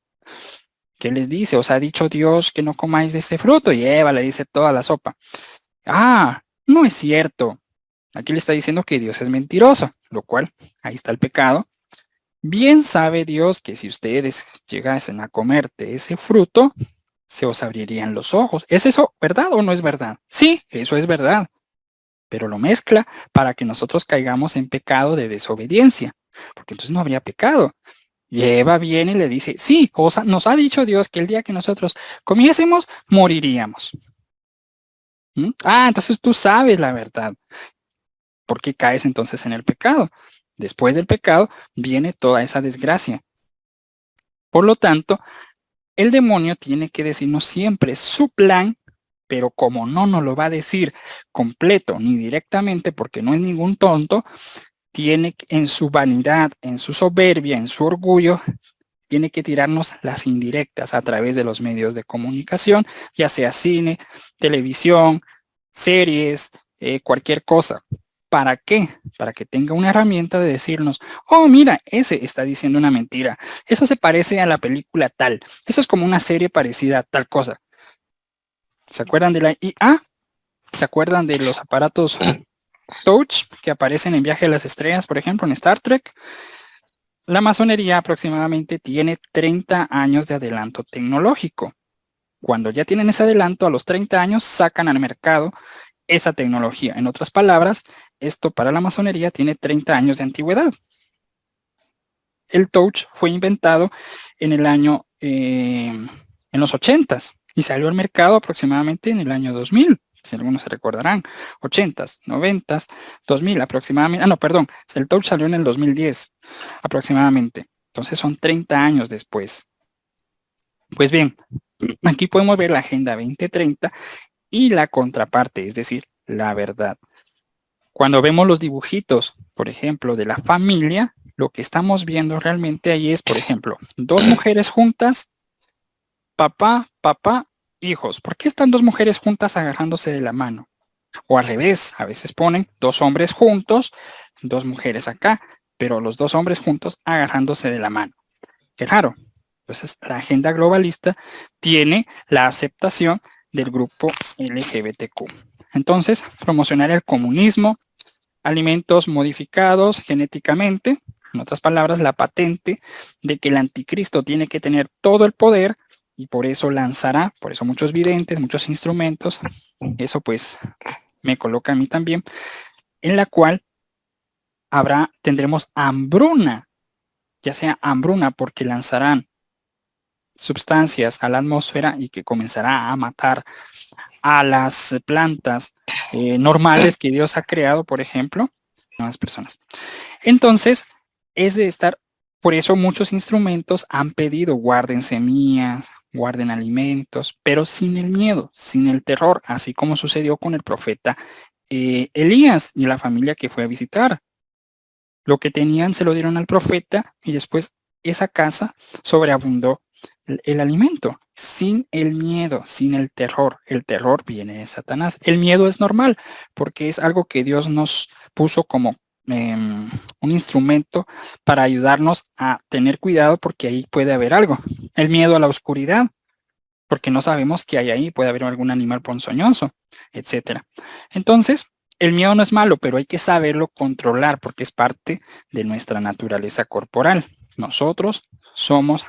S1: ¿Qué les dice? Os ha dicho Dios que no comáis de este fruto, y Eva le dice toda la sopa. Ah, no es cierto. Aquí le está diciendo que Dios es mentiroso, lo cual, ahí está el pecado. Bien sabe Dios que si ustedes llegasen a comer de ese fruto, se os abrirían los ojos. ¿Es eso verdad o no es verdad? Sí, eso es verdad. Pero lo mezcla para que nosotros caigamos en pecado de desobediencia, porque entonces no habría pecado. Y Eva viene y le dice, sí, nos ha dicho Dios que el día que nosotros comiésemos, moriríamos. Ah, entonces tú sabes la verdad. ¿Por qué caes entonces en el pecado? Después del pecado viene toda esa desgracia. Por lo tanto, el demonio tiene que decirnos siempre su plan, pero como no nos lo va a decir completo ni directamente, porque no es ningún tonto, tiene en su vanidad, en su soberbia, en su orgullo, tiene que tirarnos las indirectas a través de los medios de comunicación, ya sea cine, televisión, series, cualquier cosa. ¿Para qué? Para que tenga una herramienta de decirnos, oh, mira, ese está diciendo una mentira. Eso se parece a la película tal. Eso es como una serie parecida a tal cosa. ¿Se acuerdan de la IA? ¿Se acuerdan de los aparatos Touch que aparecen en Viaje a las Estrellas, por ejemplo, en Star Trek? La masonería aproximadamente tiene 30 años de adelanto tecnológico. Cuando ya tienen ese adelanto, a los 30 años sacan al mercado esa tecnología. En otras palabras, esto para la masonería tiene 30 años de antigüedad. El touch fue inventado en el año, en los 80s y salió al mercado aproximadamente en el año 2000. Si algunos se recordarán, 80s, 90s, 2000 aproximadamente. Ah, no, perdón, el touch salió en el 2010 aproximadamente. Entonces son 30 años después. Pues bien, aquí podemos ver la Agenda 2030 y la contraparte, es decir, la verdad. Cuando vemos los dibujitos, por ejemplo, de la familia, lo que estamos viendo realmente ahí es, por ejemplo, dos mujeres juntas, papá, papá, hijos. ¿Por qué están dos mujeres juntas agarrándose de la mano? O al revés, a veces ponen dos hombres juntos, dos mujeres acá, pero los dos hombres juntos agarrándose de la mano. Qué raro. Entonces, la agenda globalista tiene la aceptación del grupo LGBTQ. Entonces, promocionar el comunismo, alimentos modificados genéticamente, en otras palabras, la patente de que el anticristo tiene que tener todo el poder y por eso lanzará, por eso muchos videntes, muchos instrumentos, eso pues me coloca a mí también, en la cual tendremos hambruna, ya sea hambruna porque lanzarán sustancias a la atmósfera y que comenzará a matar a las plantas normales que Dios ha creado, por ejemplo, a las personas. Entonces, es de estar, por eso muchos instrumentos han pedido guarden semillas, guarden alimentos, pero sin el miedo, sin el terror, así como sucedió con el profeta Elías y la familia que fue a visitar. Lo que tenían se lo dieron al profeta y después esa casa sobreabundó el alimento, sin el miedo, sin el terror. El terror viene de Satanás. El miedo es normal porque es algo que Dios nos puso como un instrumento para ayudarnos a tener cuidado porque ahí puede haber algo. El miedo a la oscuridad, porque no sabemos qué hay ahí, puede haber algún animal ponzoñoso, etcétera. Entonces, el miedo no es malo, pero hay que saberlo controlar porque es parte de nuestra naturaleza corporal. Nosotros somos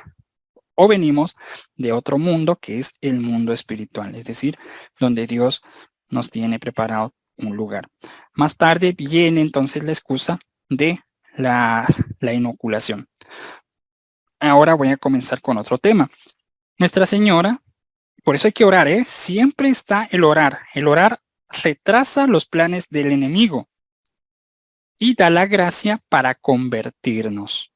S1: o venimos de otro mundo que es el mundo espiritual, es decir, donde Dios nos tiene preparado un lugar. Más tarde viene entonces la excusa de la inoculación. Ahora voy a comenzar con otro tema. Nuestra Señora, por eso hay que orar, ¿eh? Siempre está el orar. El orar retrasa los planes del enemigo y da la gracia para convertirnos.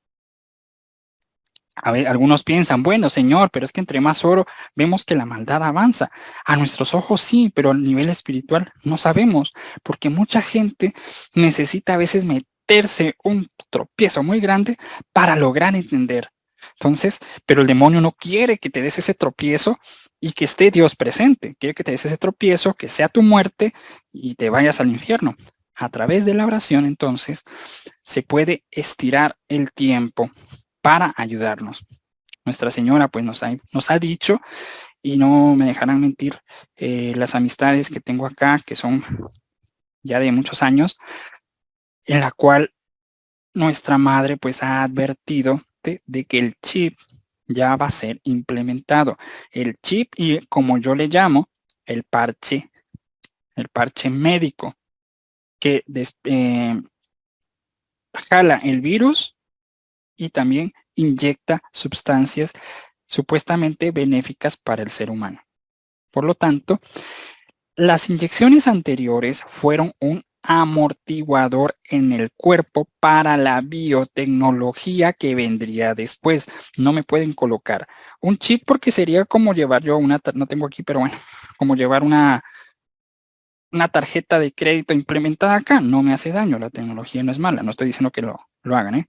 S1: A ver, algunos piensan, bueno, Señor, pero es que entre más oro, vemos que la maldad avanza. A nuestros ojos sí, pero a nivel espiritual no sabemos, porque mucha gente necesita a veces meterse un tropiezo muy grande para lograr entender. Entonces, pero el demonio no quiere que te des ese tropiezo y que esté Dios presente. Quiere que te des ese tropiezo, que sea tu muerte y te vayas al infierno. A través de la oración, entonces, se puede estirar el tiempo para ayudarnos. Nuestra Señora pues nos ha dicho, y no me dejarán mentir, las amistades que tengo acá, que son ya de muchos años, en la cual nuestra madre pues ha advertido de que el chip ya va a ser implementado. El chip y como yo le llamo, el parche médico, que jala el virus y también inyecta sustancias supuestamente benéficas para el ser humano. Por lo tanto, las inyecciones anteriores fueron un amortiguador en el cuerpo para la biotecnología que vendría después. No me pueden colocar un chip porque sería como llevar yo no tengo aquí, pero bueno, como llevar una tarjeta de crédito implementada acá. No me hace daño, la tecnología no es mala, no estoy diciendo que lo hagan, ¿eh?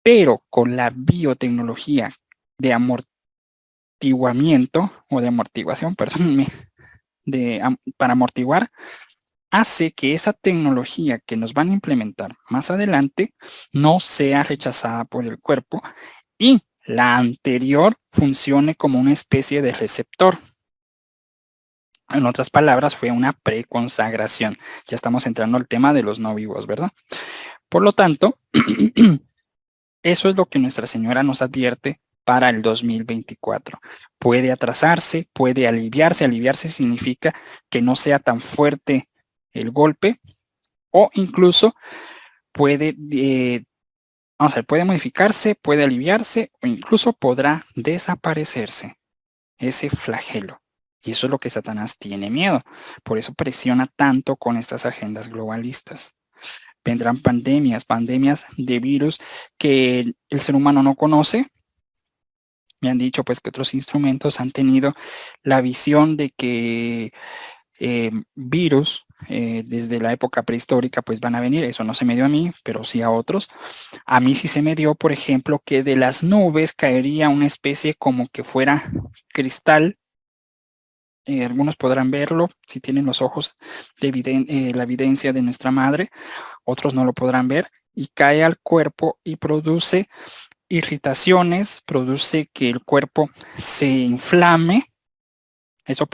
S1: Pero con la biotecnología de amortiguamiento o de amortiguación, perdónenme, para amortiguar, hace que esa tecnología que nos van a implementar más adelante no sea rechazada por el cuerpo y la anterior funcione como una especie de receptor. En otras palabras, fue una preconsagración. Ya estamos entrando al tema de los no vivos, ¿verdad? Por lo tanto, eso es lo que Nuestra Señora nos advierte para el 2024. Puede atrasarse, puede aliviarse. Aliviarse significa que no sea tan fuerte el golpe o incluso puede, puede modificarse, puede aliviarse o incluso podrá desaparecerse ese flagelo. Y eso es lo que Satanás tiene miedo. Por eso presiona tanto con estas agendas globalistas. Vendrán pandemias de virus que el ser humano no conoce. Me han dicho pues que otros instrumentos han tenido la visión de que virus desde la época prehistórica pues van a venir. Eso no se me dio a mí, pero sí a otros. A mí sí se me dio, por ejemplo, que de las nubes caería una especie como que fuera cristal. Algunos podrán verlo si tienen los ojos de la evidencia de nuestra madre, otros no lo podrán ver, y cae al cuerpo y produce irritaciones, produce que el cuerpo se inflame. Eso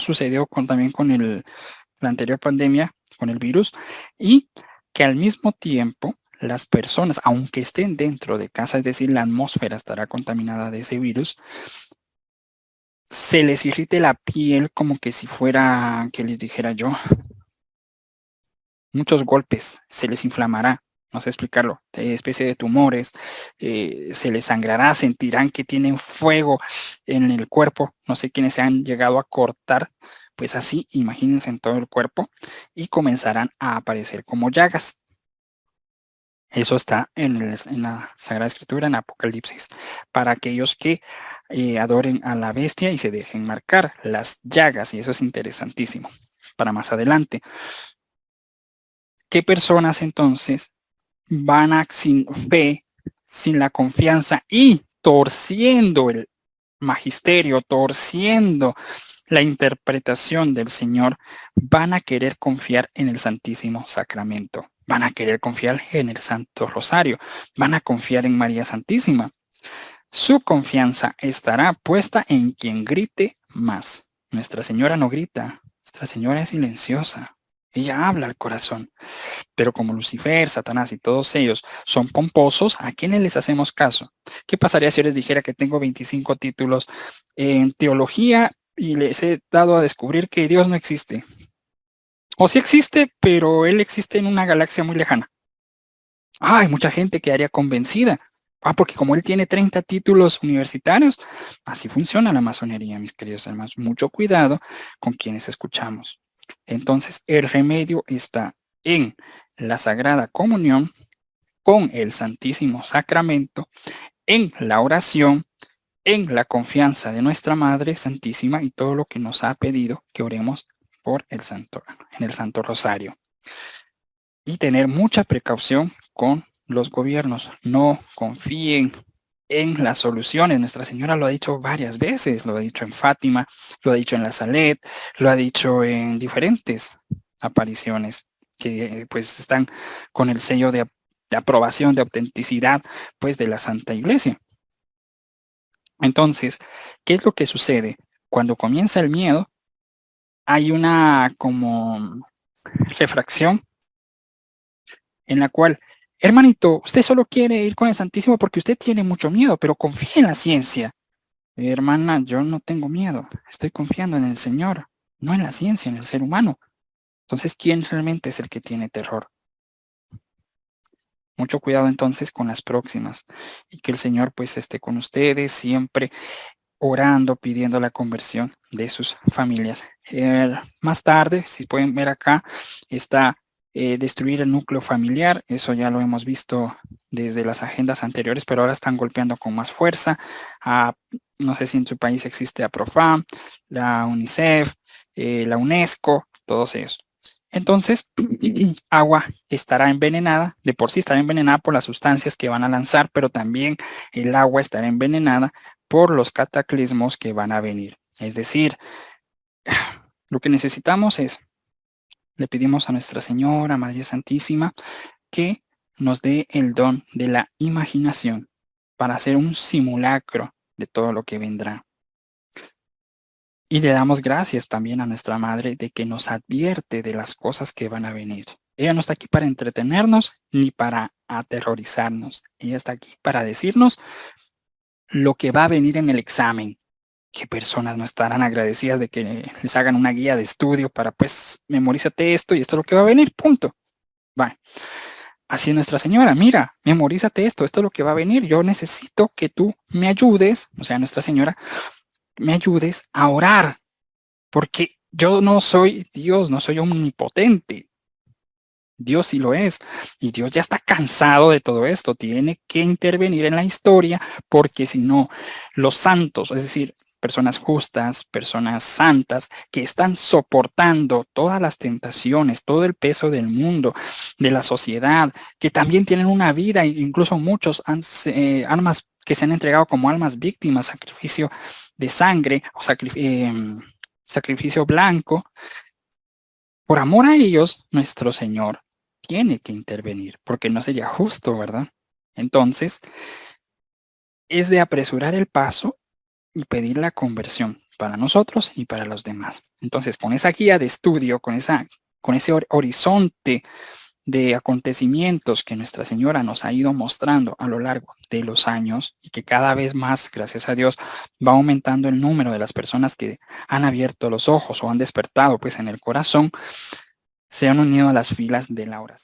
S1: sucedió también con la anterior pandemia, con el virus, y que al mismo tiempo las personas, aunque estén dentro de casa, es decir, la atmósfera estará contaminada de ese virus, se les irrite la piel como que si fuera, que les dijera yo, muchos golpes, se les inflamará, no sé explicarlo, especie de tumores, se les sangrará, sentirán que tienen fuego en el cuerpo, no sé quiénes se han llegado a cortar, pues así, imagínense en todo el cuerpo, y comenzarán a aparecer como llagas. Eso está en la Sagrada Escritura, en Apocalipsis, para aquellos que adoren a la bestia y se dejen marcar las llagas, y eso es interesantísimo para más adelante. ¿Qué personas entonces van a, sin fe, sin la confianza y torciendo el magisterio, torciendo la interpretación del Señor, van a querer confiar en el Santísimo Sacramento? Van a querer confiar en el Santo Rosario, van a confiar en María Santísima. Su confianza estará puesta en quien grite más. Nuestra Señora no grita, Nuestra Señora es silenciosa. Ella habla al corazón. Pero como Lucifer, Satanás y todos ellos son pomposos, ¿a quiénes les hacemos caso? ¿Qué pasaría si yo les dijera que tengo 25 títulos en teología y les he dado a descubrir que Dios no existe? O sí existe, pero Él existe en una galaxia muy lejana. Hay mucha gente quedaría convencida. Porque como Él tiene 30 títulos universitarios, así funciona la masonería, mis queridos hermanos. Mucho cuidado con quienes escuchamos. Entonces, el remedio está en la Sagrada Comunión, con el Santísimo Sacramento, en la oración, en la confianza de nuestra Madre Santísima y todo lo que nos ha pedido que oremos por el Santo, en el Santo Rosario. Y tener mucha precaución con los gobiernos. No confíen en las soluciones. Nuestra Señora lo ha dicho varias veces, lo ha dicho en Fátima, lo ha dicho en la Salet, lo ha dicho en diferentes apariciones que pues están con el sello de aprobación, de autenticidad, pues de la Santa Iglesia. Entonces, ¿qué es lo que sucede? Cuando comienza el miedo, hay una como refracción en la cual, hermanito, usted solo quiere ir con el Santísimo porque usted tiene mucho miedo, pero confía en la ciencia. Hermana, yo no tengo miedo, estoy confiando en el Señor, no en la ciencia, en el ser humano. Entonces, ¿quién realmente es el que tiene terror? Mucho cuidado entonces con las próximas y que el Señor pues esté con ustedes siempre orando, pidiendo la conversión de sus familias. Más tarde, si pueden ver acá, está destruir el núcleo familiar. Eso ya lo hemos visto desde las agendas anteriores, pero ahora están golpeando con más fuerza. No sé si en su país existe APROFAM, la UNICEF, la UNESCO, todos ellos. Entonces, agua estará envenenada, de por sí estará envenenada por las sustancias que van a lanzar, pero también el agua estará envenenada por los cataclismos que van a venir. Es decir, lo que necesitamos es, le pedimos a Nuestra Señora, Madre Santísima, que nos dé el don de la imaginación para hacer un simulacro de todo lo que vendrá. Y le damos gracias también a nuestra Madre de que nos advierte de las cosas que van a venir. Ella no está aquí para entretenernos ni para aterrorizarnos. Ella está aquí para decirnos lo que va a venir en el examen. ¿Qué personas no estarán agradecidas de que les hagan una guía de estudio para, pues, memorízate esto y esto es lo que va a venir, punto? Va. Así es Nuestra Señora, mira, memorízate esto es lo que va a venir. Yo necesito que tú me ayudes, o sea, Nuestra Señora, me ayudes a orar, porque yo no soy Dios, no soy omnipotente. Dios sí lo es. Y Dios ya está cansado de todo esto. Tiene que intervenir en la historia porque si no, los santos, es decir, personas justas, personas santas, que están soportando todas las tentaciones, todo el peso del mundo, de la sociedad, que también tienen una vida, incluso muchos almas que se han entregado como almas víctimas, sacrificio de sangre o sacrificio blanco. Por amor a ellos, nuestro Señor tiene que intervenir, porque no sería justo, ¿verdad? Entonces, es de apresurar el paso y pedir la conversión para nosotros y para los demás. Entonces, con esa guía de estudio, con ese horizonte de acontecimientos que Nuestra Señora nos ha ido mostrando a lo largo de los años y que cada vez más, gracias a Dios, va aumentando el número de las personas que han abierto los ojos o han despertado pues en el corazón, se han unido a las filas de la oración.